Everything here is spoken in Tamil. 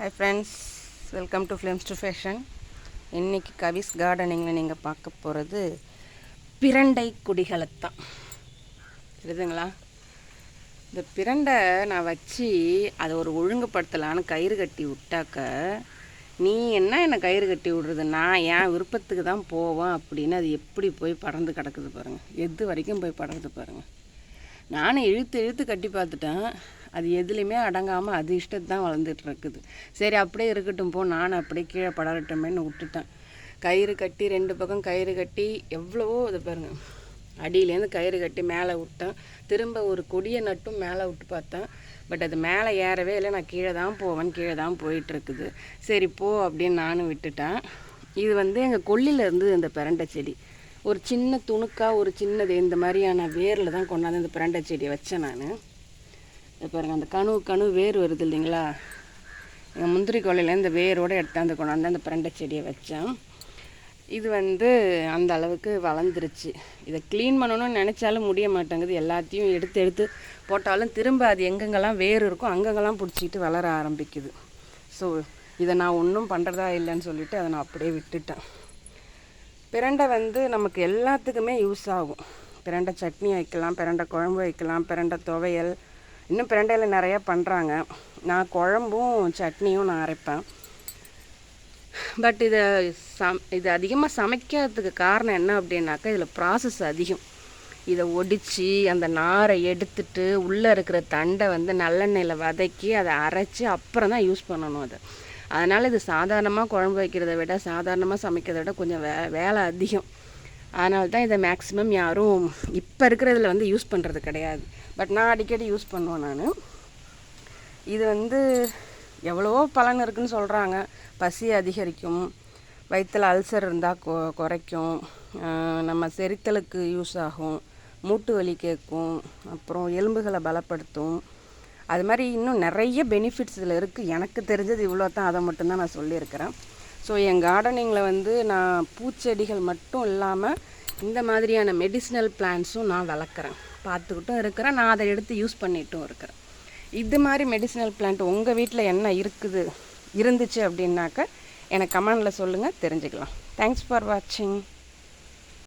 Hi friends, welcome to films to fashion. இன்றைக்கி கவிஸ் கார்டனிங்கில் நீங்கள் பார்க்க போகிறது பிரண்டை கொடிகளைத்தான். தெரியுதுங்களா? இந்த பிரண்டை நான் வச்சு அதை ஒரு ஒழுங்குபடுத்தலான்னு கயிறு கட்டி விட்டாக்க, நீ என்ன என்னை கயிறு கட்டி விடுறது, நான் என் விருப்பத்துக்கு தான் போவேன் அப்படின்னு அது எப்படி போய் படர்ந்து கிடக்குது பாருங்கள். எது வரைக்கும் போய் படருது பாருங்கள். நானும் இழுத்து கட்டி பார்த்துட்டேன், அது எதுலேயுமே அடங்காமல் அது இஷ்டத்து தான் வளர்ந்துட்டு இருக்குது. சரி அப்படியே இருக்கட்டும் போ, நான் அப்படியே கீழே படரட்டுமேன்னு விட்டுட்டேன். கயிறு கட்டி 2 பக்கம் கயிறு கட்டி எவ்வளவோ இது பாருங்கள், அடியிலேருந்து கயிறு கட்டி மேலே விட்டேன். திரும்ப ஒரு கொடியை நட்டும் மேலே விட்டு பார்த்தேன். பட் அது மேலே ஏறவே இல்லை. நான் கீழே தான் போவேன், கீழே தான் போயிட்டுருக்குது. சரி போ அப்படின்னு நானும் விட்டுட்டேன். இது எங்கள் கொல்லிலேருந்து இந்த பிரண்டை செடி ஒரு சின்ன துணுக்காக ஒரு சின்னது இந்த மாதிரியான வேரில் தான் கொண்டாந்து இந்த பிரண்டை செடியை வச்சேன் நான். பாருங்கள், அந்த கணு வேர் வருது இல்லைங்களா, எங்கள் முந்திரி கொல்லையில் இந்த வேரோடு எடுத்தாந்து கொண்டாந்து அந்த பிரண்டை செடியை வச்சேன். இது அந்த அளவுக்கு வளர்ந்துருச்சு. இதை க்ளீன் பண்ணணும்னு நினச்சாலும் முடிய மாட்டேங்குது. எல்லாத்தையும் எடுத்து போட்டாலும் திரும்ப அது எங்கெங்கெல்லாம் வேர் இருக்கோ அங்கங்கெல்லாம் பிடிச்சிக்கிட்டு வளர ஆரம்பிக்குது. ஸோ இதை நான் ஒன்றும் பண்ணுறதா இல்லைன்னு சொல்லிவிட்டு அதை நான் அப்படியே விட்டுட்டேன். பிரண்டை நமக்கு எல்லாத்துக்குமே யூஸ் ஆகும். பிரண்டை சட்னி வைக்கலாம், பிரண்டை குழம்பு வைக்கலாம், பிரண்டை துவையல், இன்னும் பிரண்டையில் நிறையா பண்ணுறாங்க. நான் குழம்பும் சட்னியும் நான் அரைப்பேன். பட் இது அதிகமாக சமைக்கிறதுக்கு காரணம் என்ன அப்படின்னாக்கா, இதில் ப்ராசஸ் அதிகம். இதை ஒடித்து அந்த நாரை எடுத்துட்டு உள்ளே இருக்கிற தண்டை நல்லெண்ணெயில் வதக்கி அதை அரைச்சி அப்புறம் தான் யூஸ் பண்ணணும் அதை. அதனால் இது சாதாரணமாக குழம்பு வைக்கிறத விட, சாதாரணமாக சமைக்கிறத விட கொஞ்சம் வேலை அதிகம். அதனால தான் இதை மேக்ஸிமம் யாரும் இப்போ இருக்கிறதுல யூஸ் பண்ணுறது கிடையாது. பட் நான் அடிக்கடி யூஸ் பண்ணுவேன் நான். இது எவ்வளவோ பலன் இருக்குதுன்னு சொல்கிறாங்க. பசி அதிகரிக்கும், வயிற்றில் அல்சர் இருந்தால் குறைக்கும், நம்ம செரித்தலுக்கு யூஸ் ஆகும், மூட்டு வலி கேட்கும், அப்புறம் எலும்புகளை பலப்படுத்தும். அது மாதிரி இன்னும் நிறைய பெனிஃபிட்ஸ் இதில் இருக்குது. எனக்கு தெரிஞ்சது இவ்வளோ தான், அதை மட்டும்தான் நான் சொல்லியிருக்கிறேன். ஸோ என் கார்டனிங்கில் நான் பூச்செடிகள் மட்டும் இல்லாமல் இந்த மாதிரியான மெடிசினல் பிளான்ட்ஸும் நான் வளர்க்குறேன், பார்த்துக்கிட்டும் இருக்கிறேன். நான் அதை எடுத்து யூஸ் பண்ணிட்டும் இருக்கிறேன். இது மாதிரி மெடிசினல் பிளான்ட் உங்கள் வீட்டில் என்ன இருந்துச்சு அப்படின்னாக்க எனக்கு கமெண்டில் சொல்லுங்கள், தெரிஞ்சுக்கலாம். தேங்க்ஸ் ஃபார் வாட்சிங்.